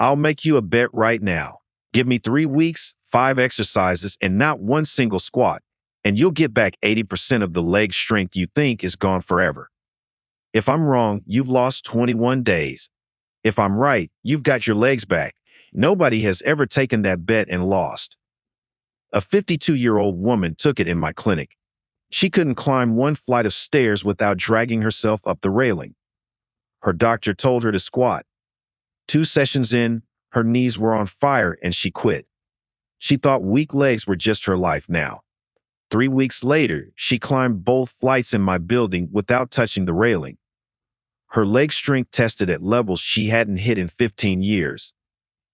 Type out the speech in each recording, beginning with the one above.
I'll make you a bet right now. Give me 3 weeks, 5 exercises, and not one single squat, and you'll get back 80% of the leg strength you think is gone forever. If I'm wrong, you've lost 21 days. If I'm right, you've got your legs back. Nobody has ever taken that bet and lost. A 52-year-old woman took it in my clinic. She couldn't climb one flight of stairs without dragging herself up the railing. Her doctor told her to squat. 2 sessions in, her knees were on fire and she quit. She thought weak legs were just her life now. 3 weeks later, she climbed both flights in my building without touching the railing. Her leg strength tested at levels she hadn't hit in 15 years.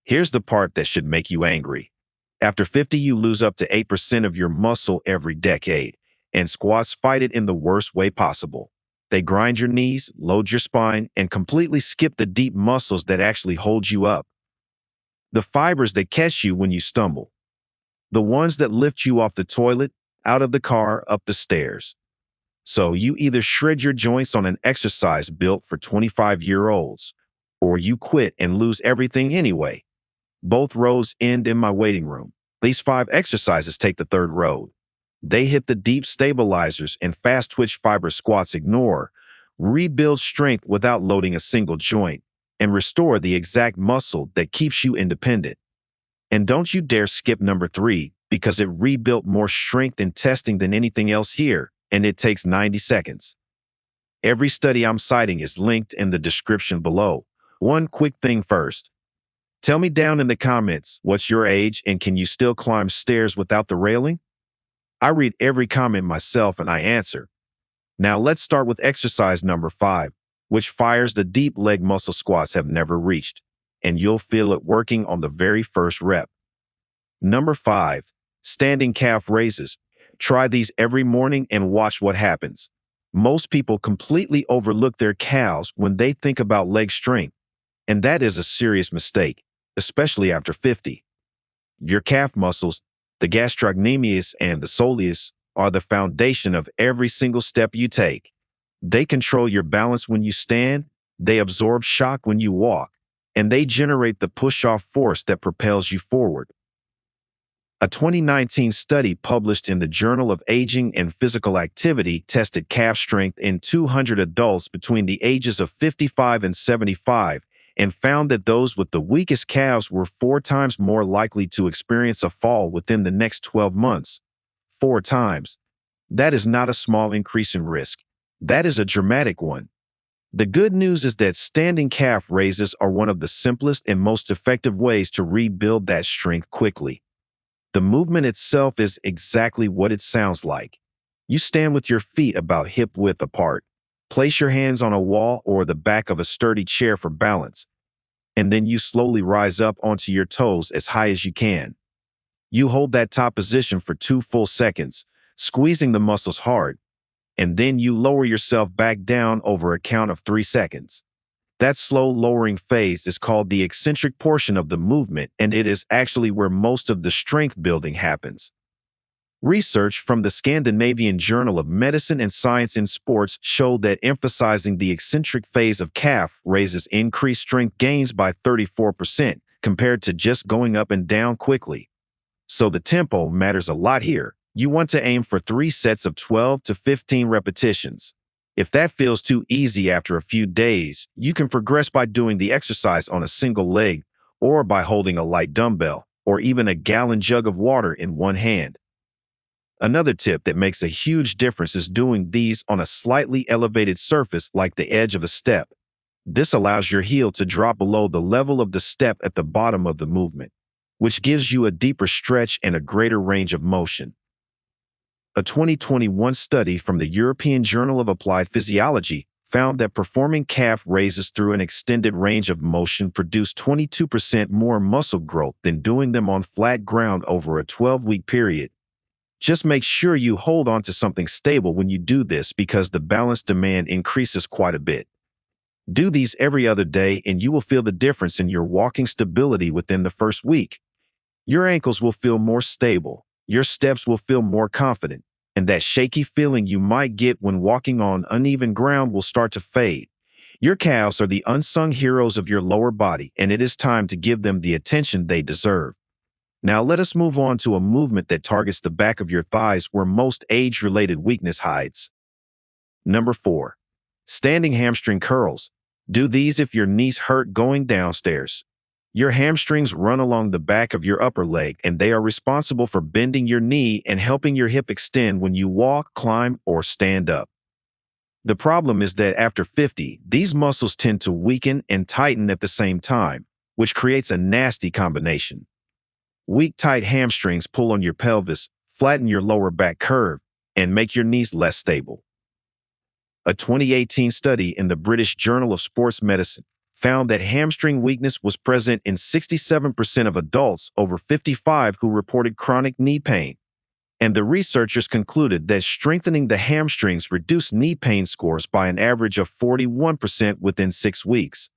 Here's the part that should make you angry. After 50, you lose up to 8% of your muscle every decade, and squats fight it in the worst way possible. They grind your knees, load your spine, and completely skip the deep muscles that actually hold you up. The fibers that catch you when you stumble. The ones that lift you off the toilet, out of the car, up the stairs. So you either shred your joints on an exercise built for 25-year-olds, or you quit and lose everything anyway. Both roads end in my waiting room. These 5 exercises take the third road. They hit the deep stabilizers and fast twitch fiber squats ignore, rebuild strength without loading a single joint, and restore the exact muscle that keeps you independent. And don't you dare skip number 3, because it rebuilt more strength in testing than anything else here, and it takes 90 seconds. Every study I'm citing is linked in the description below. One quick thing first. Tell me down in the comments, what's your age and can you still climb stairs without the railing? I read every comment myself and I answer. Now let's start with exercise number 5, which fires the deep leg muscle squats have never reached, and you'll feel it working on the very first rep. Number 5, standing calf raises. Try these every morning and watch what happens. Most people completely overlook their calves when they think about leg strength, and that is a serious mistake, especially after 50. Your calf muscles, the gastrocnemius and the soleus, are the foundation of every single step you take. They control your balance when you stand, they absorb shock when you walk, and they generate the push-off force that propels you forward. A 2019 study published in the Journal of Aging and Physical Activity tested calf strength in 200 adults between the ages of 55 and 75 and found that those with the weakest calves were 4 times more likely to experience a fall within the next 12 months. 4 times. That is not a small increase in risk. That is a dramatic one. The good news is that standing calf raises are one of the simplest and most effective ways to rebuild that strength quickly. The movement itself is exactly what it sounds like. You stand with your feet about hip width apart. Place your hands on a wall or the back of a sturdy chair for balance, and then you slowly rise up onto your toes as high as you can. You hold that top position for 2 full seconds, squeezing the muscles hard, and then you lower yourself back down over a count of 3 seconds. That slow lowering phase is called the eccentric portion of the movement, and it is actually where most of the strength building happens. Research from the Scandinavian Journal of Medicine and Science in Sports showed that emphasizing the eccentric phase of calf raises increased strength gains by 34% compared to just going up and down quickly. So the tempo matters a lot here. You want to aim for 3 sets of 12 to 15 repetitions. If that feels too easy after a few days, you can progress by doing the exercise on a single leg or by holding a light dumbbell or even a gallon jug of water in one hand. Another tip that makes a huge difference is doing these on a slightly elevated surface like the edge of a step. This allows your heel to drop below the level of the step at the bottom of the movement, which gives you a deeper stretch and a greater range of motion. A 2021 study from the European Journal of Applied Physiology found that performing calf raises through an extended range of motion produced 22% more muscle growth than doing them on flat ground over a 12-week period. Just make sure you hold on to something stable when you do this because the balance demand increases quite a bit. Do these every other day and you will feel the difference in your walking stability within the first week. Your ankles will feel more stable, your steps will feel more confident, and that shaky feeling you might get when walking on uneven ground will start to fade. Your calves are the unsung heroes of your lower body, and it is time to give them the attention they deserve. Now let us move on to a movement that targets the back of your thighs where most age-related weakness hides. Number 4. Standing hamstring curls. Do these if your knees hurt going downstairs. Your hamstrings run along the back of your upper leg, and they are responsible for bending your knee and helping your hip extend when you walk, climb, or stand up. The problem is that after 50, these muscles tend to weaken and tighten at the same time, which creates a nasty combination. Weak, tight hamstrings pull on your pelvis, flatten your lower back curve, and make your knees less stable. A 2018 study in the British Journal of Sports Medicine found that hamstring weakness was present in 67% of adults over 55 who reported chronic knee pain. And the researchers concluded that strengthening the hamstrings reduced knee pain scores by an average of 41% within 6 weeks.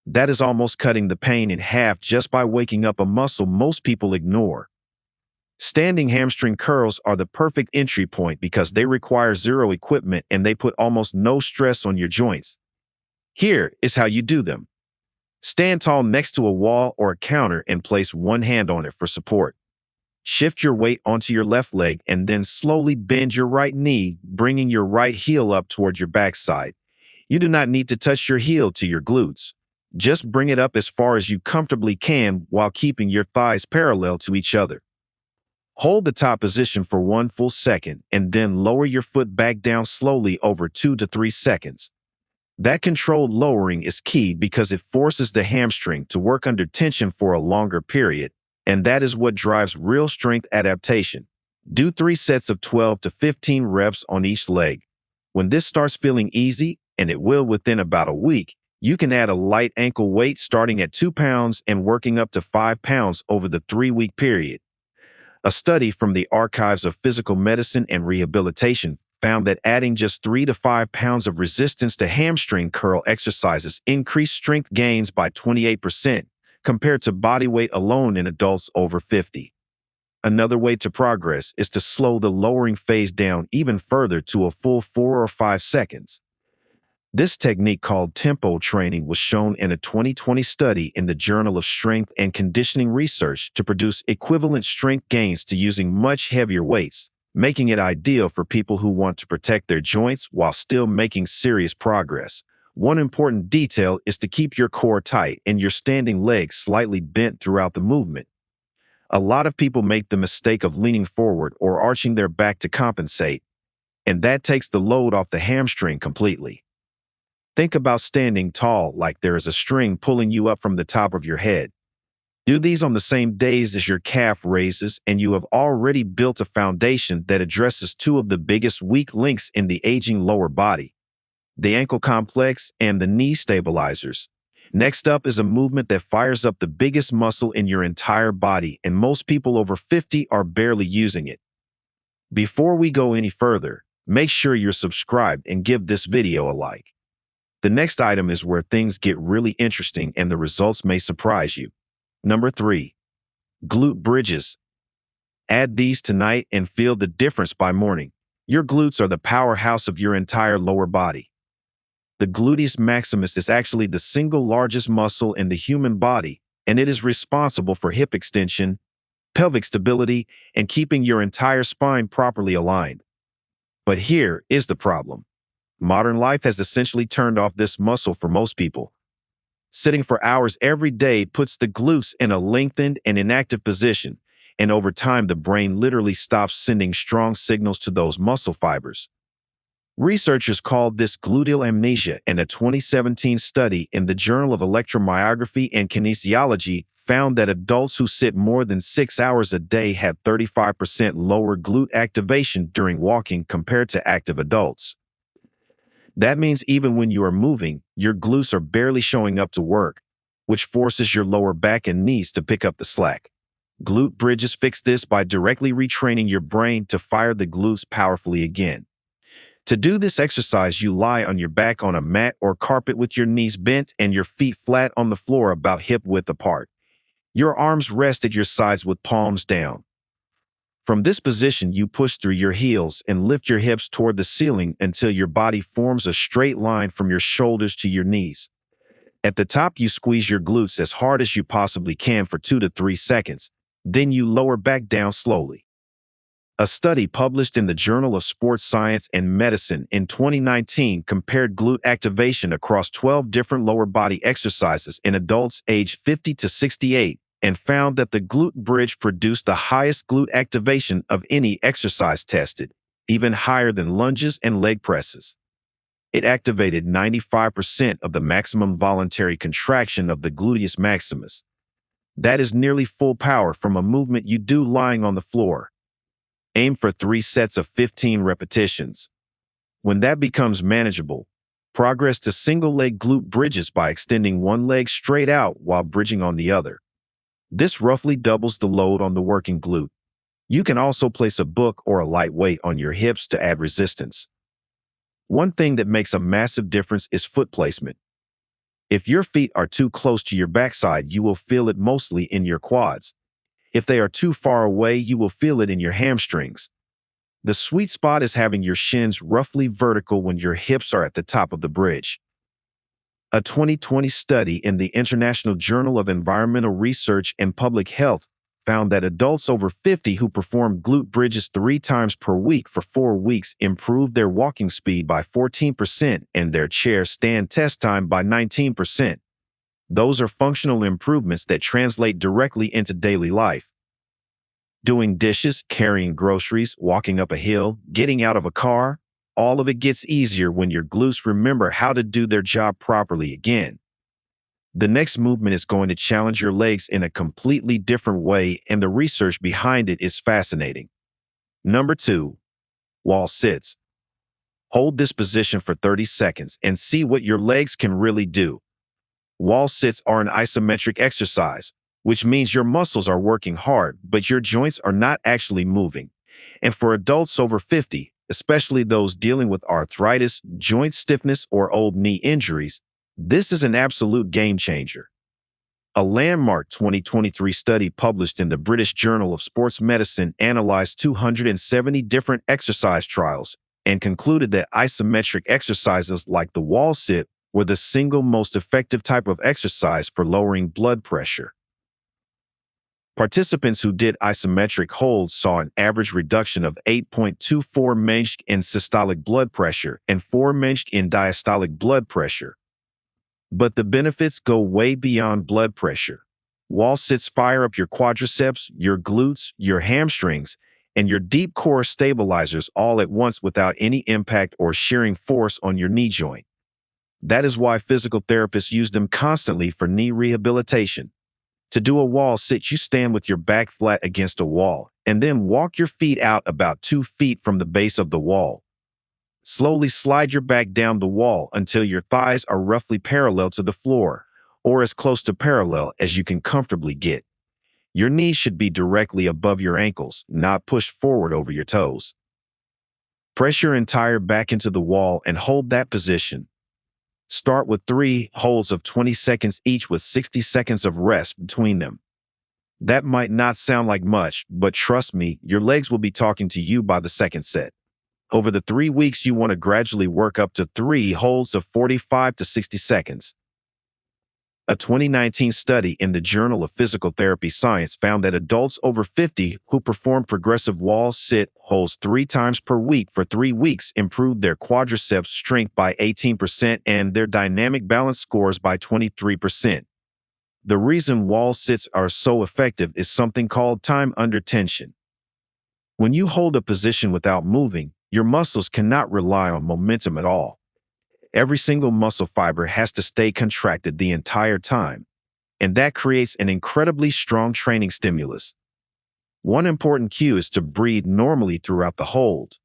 That is almost cutting the pain in half just by waking up a muscle most people ignore. Standing hamstring curls are the perfect entry point because they require zero equipment and they put almost no stress on your joints. Here is how you do them. Stand tall next to a wall or a counter and place one hand on it for support. Shift your weight onto your left leg and then slowly bend your right knee, bringing your right heel up toward your backside. You do not need to touch your heel to your glutes. Just bring it up as far as you comfortably can while keeping your thighs parallel to each other. Hold the top position for 1 full second and then lower your foot back down slowly over 2 to 3 seconds. That controlled lowering is key because it forces the hamstring to work under tension for a longer period, and that is what drives real strength adaptation. Do 3 sets of 12 to 15 reps on each leg. When this starts feeling easy, and it will within about a week, you can add a light ankle weight starting at 2 pounds and working up to 5 pounds over the 3-week period. A study from the Archives of Physical Medicine and Rehabilitation found that adding just 3 to 5 pounds of resistance to hamstring curl exercises increased strength gains by 28% compared to body weight alone in adults over 50. Another way to progress is to slow the lowering phase down even further to a full 4 or 5 seconds. This technique called tempo training was shown in a 2020 study in the Journal of Strength and Conditioning Research to produce equivalent strength gains to using much heavier weights, making it ideal for people who want to protect their joints while still making serious progress. One important detail is to keep your core tight and your standing legs slightly bent throughout the movement. A lot of people make the mistake of leaning forward or arching their back to compensate, and that takes the load off the hamstring completely. Think about standing tall like there is a string pulling you up from the top of your head. Do these on the same days as your calf raises, and you have already built a foundation that addresses 2 of the biggest weak links in the aging lower body: the ankle complex and the knee stabilizers. Next up is a movement that fires up the biggest muscle in your entire body, and most people over 50 are barely using it. Before we go any further, make sure you're subscribed and give this video a like. The next item is where things get really interesting and the results may surprise you. Number 3. Glute bridges. Add these tonight and feel the difference by morning. Your glutes are the powerhouse of your entire lower body. The gluteus maximus is actually the single largest muscle in the human body, and it is responsible for hip extension, pelvic stability, and keeping your entire spine properly aligned. But here is the problem. Modern life has essentially turned off this muscle for most people. Sitting for hours every day puts the glutes in a lengthened and inactive position, and over time the brain literally stops sending strong signals to those muscle fibers. Researchers called this gluteal amnesia, and a 2017 study in the Journal of Electromyography and Kinesiology found that adults who sit more than 6 hours a day had 35% lower glute activation during walking compared to active adults. That means even when you are moving, your glutes are barely showing up to work, which forces your lower back and knees to pick up the slack. Glute bridges fix this by directly retraining your brain to fire the glutes powerfully again. To do this exercise, you lie on your back on a mat or carpet with your knees bent and your feet flat on the floor about hip width apart. Your arms rest at your sides with palms down. From this position, you push through your heels and lift your hips toward the ceiling until your body forms a straight line from your shoulders to your knees. At the top, you squeeze your glutes as hard as you possibly can for 2 to 3 seconds. Then you lower back down slowly. A study published in the Journal of Sports Science and Medicine in 2019 compared glute activation across 12 different lower body exercises in adults aged 50 to 68 and found that the glute bridge produced the highest glute activation of any exercise tested, even higher than lunges and leg presses. It activated 95% of the maximum voluntary contraction of the gluteus maximus. That is nearly full power from a movement you do lying on the floor. Aim for 3 sets of 15 repetitions. When that becomes manageable, progress to single-leg glute bridges by extending one leg straight out while bridging on the other. This roughly doubles the load on the working glute. You can also place a book or a light weight on your hips to add resistance. One thing that makes a massive difference is foot placement. If your feet are too close to your backside, you will feel it mostly in your quads. If they are too far away, you will feel it in your hamstrings. The sweet spot is having your shins roughly vertical when your hips are at the top of the bridge. A 2020 study in the International Journal of Environmental Research and Public Health found that adults over 50 who performed glute bridges 3 times per week for 4 weeks improved their walking speed by 14% and their chair stand test time by 19%. Those are functional improvements that translate directly into daily life. Doing dishes, carrying groceries, walking up a hill, getting out of a car, all of it gets easier when your glutes remember how to do their job properly again. The next movement is going to challenge your legs in a completely different way, and the research behind it is fascinating. Number 2, wall sits. Hold this position for 30 seconds and see what your legs can really do. Wall sits are an isometric exercise, which means your muscles are working hard, but your joints are not actually moving. And for adults over 50, especially those dealing with arthritis, joint stiffness, or old knee injuries, this is an absolute game changer. A landmark 2023 study published in the British Journal of Sports Medicine analyzed 270 different exercise trials and concluded that isometric exercises like the wall sit were the single most effective type of exercise for lowering blood pressure. Participants who did isometric holds saw an average reduction of 8.24 mmHg in systolic blood pressure and 4 mmHg in diastolic blood pressure. But the benefits go way beyond blood pressure. Wall sits fire up your quadriceps, your glutes, your hamstrings, and your deep core stabilizers all at once without any impact or shearing force on your knee joint. That is why physical therapists use them constantly for knee rehabilitation. To do a wall sit, you stand with your back flat against a wall and then walk your feet out about 2 feet from the base of the wall. Slowly slide your back down the wall until your thighs are roughly parallel to the floor, or as close to parallel as you can comfortably get. Your knees should be directly above your ankles, not pushed forward over your toes. Press your entire back into the wall and hold that position. Start with 3 holds of 20 seconds each with 60 seconds of rest between them. That might not sound like much, but trust me, your legs will be talking to you by the second set. Over the 3 weeks, you want to gradually work up to 3 holds of 45 to 60 seconds. A 2019 study in the Journal of Physical Therapy Science found that adults over 50 who performed progressive wall sit holds 3 times per week for 3 weeks improved their quadriceps strength by 18% and their dynamic balance scores by 23%. The reason wall sits are so effective is something called time under tension. When you hold a position without moving, your muscles cannot rely on momentum at all. Every single muscle fiber has to stay contracted the entire time, and that creates an incredibly strong training stimulus. One important cue is to breathe normally throughout the hold.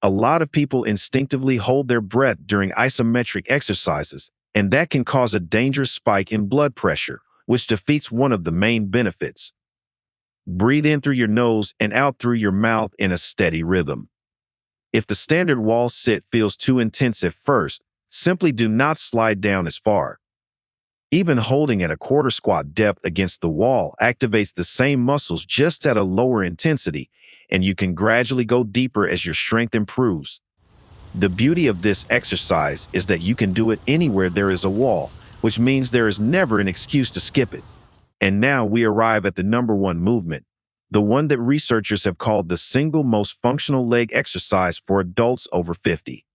A lot of people instinctively hold their breath during isometric exercises, and that can cause a dangerous spike in blood pressure, which defeats one of the main benefits. Breathe in through your nose and out through your mouth in a steady rhythm. If the standard wall sit feels too intense at first, simply do not slide down as far. Even holding at a quarter squat depth against the wall activates the same muscles just at a lower intensity, and you can gradually go deeper as your strength improves. The beauty of this exercise is that you can do it anywhere there is a wall, which means there is never an excuse to skip it. And now we arrive at the number one movement, the one that researchers have called the single most functional leg exercise for adults over 50.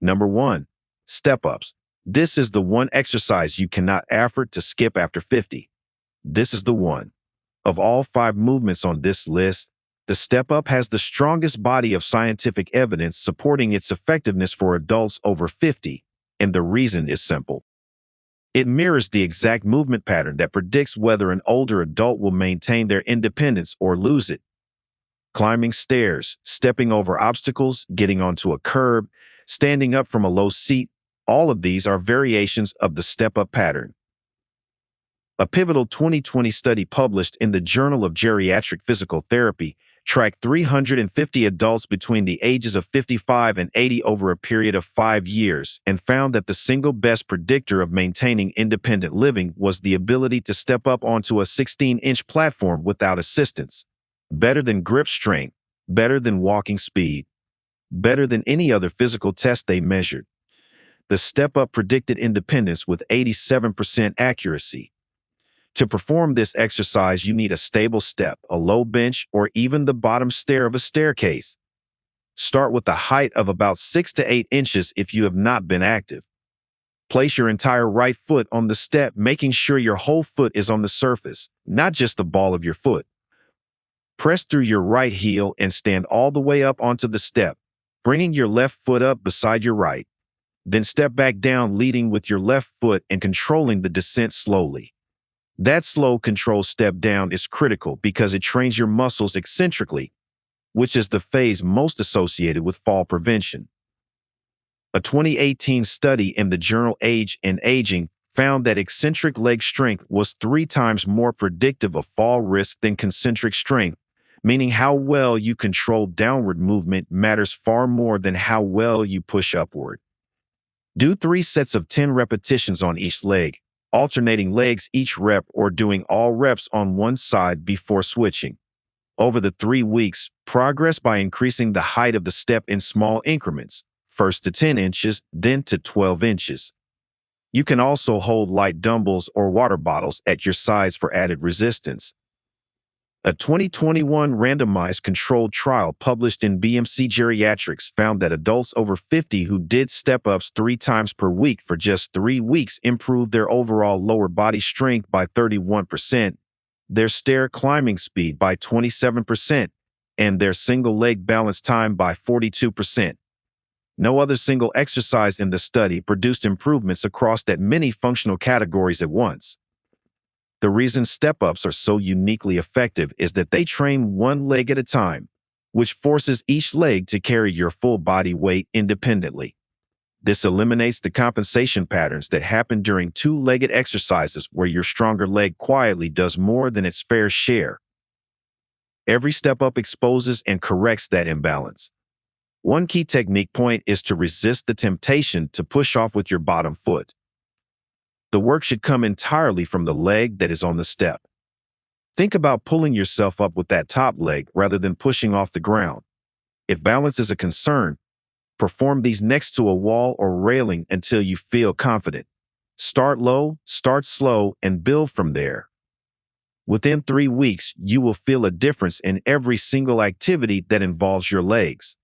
Number 1. Step-ups. This is the one exercise you cannot afford to skip after 50. This is the one. Of all 5 movements on this list, the step-up has the strongest body of scientific evidence supporting its effectiveness for adults over 50, and the reason is simple. It mirrors the exact movement pattern that predicts whether an older adult will maintain their independence or lose it. Climbing stairs, stepping over obstacles, getting onto a curb, standing up from a low seat, all of these are variations of the step-up pattern. A pivotal 2020 study published in the Journal of Geriatric Physical Therapy tracked 350 adults between the ages of 55 and 80 over a period of 5 years and found that the single best predictor of maintaining independent living was the ability to step up onto a 16-inch platform without assistance. Better than grip strength, better than walking speed, better than any other physical test they measured. The step-up predicted independence with 87% accuracy. To perform this exercise, you need a stable step, a low bench, or even the bottom stair of a staircase. Start with a height of about 6 to 8 inches if you have not been active. Place your entire right foot on the step, making sure your whole foot is on the surface, not just the ball of your foot. Press through your right heel and stand all the way up onto the step, bringing your left foot up beside your right. Then step back down, leading with your left foot and controlling the descent slowly. That slow, controlled step down is critical because it trains your muscles eccentrically, which is the phase most associated with fall prevention. A 2018 study in the journal Age and Aging found that eccentric leg strength was 3 times more predictive of fall risk than concentric strength, meaning how well you control downward movement matters far more than how well you push upward. Do 3 sets of 10 repetitions on each leg, alternating legs each rep or doing all reps on one side before switching. Over the 3 weeks, progress by increasing the height of the step in small increments, first to 10 inches, then to 12 inches. You can also hold light dumbbells or water bottles at your sides for added resistance. A 2021 randomized controlled trial published in BMC Geriatrics found that adults over 50 who did step-ups 3 times per week for just 3 weeks improved their overall lower body strength by 31%, their stair climbing speed by 27%, and their single leg balance time by 42%. No other single exercise in the study produced improvements across that many functional categories at once. The reason step-ups are so uniquely effective is that they train one leg at a time, which forces each leg to carry your full body weight independently. This eliminates the compensation patterns that happen during 2-legged exercises where your stronger leg quietly does more than its fair share. Every step-up exposes and corrects that imbalance. One key technique point is to resist the temptation to push off with your bottom foot. The work should come entirely from the leg that is on the step. Think about pulling yourself up with that top leg rather than pushing off the ground. If balance is a concern, perform these next to a wall or railing until you feel confident. Start low, start slow, and build from there. Within 3 weeks, you will feel a difference in every single activity that involves your legs.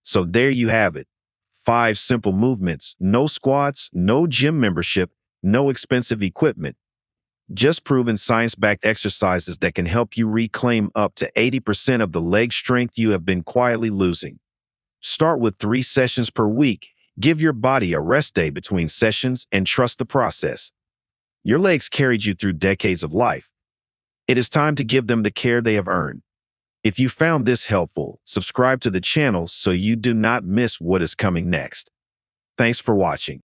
So there you have it. 5 simple movements, no squats, no gym membership, no expensive equipment. Just proven science-backed exercises that can help you reclaim up to 80% of the leg strength you have been quietly losing. Start with 3 sessions per week. Give your body a rest day between sessions and trust the process. Your legs carried you through decades of life. It is time to give them the care they have earned. If you found this helpful, subscribe to the channel so you do not miss what is coming next. Thanks for watching.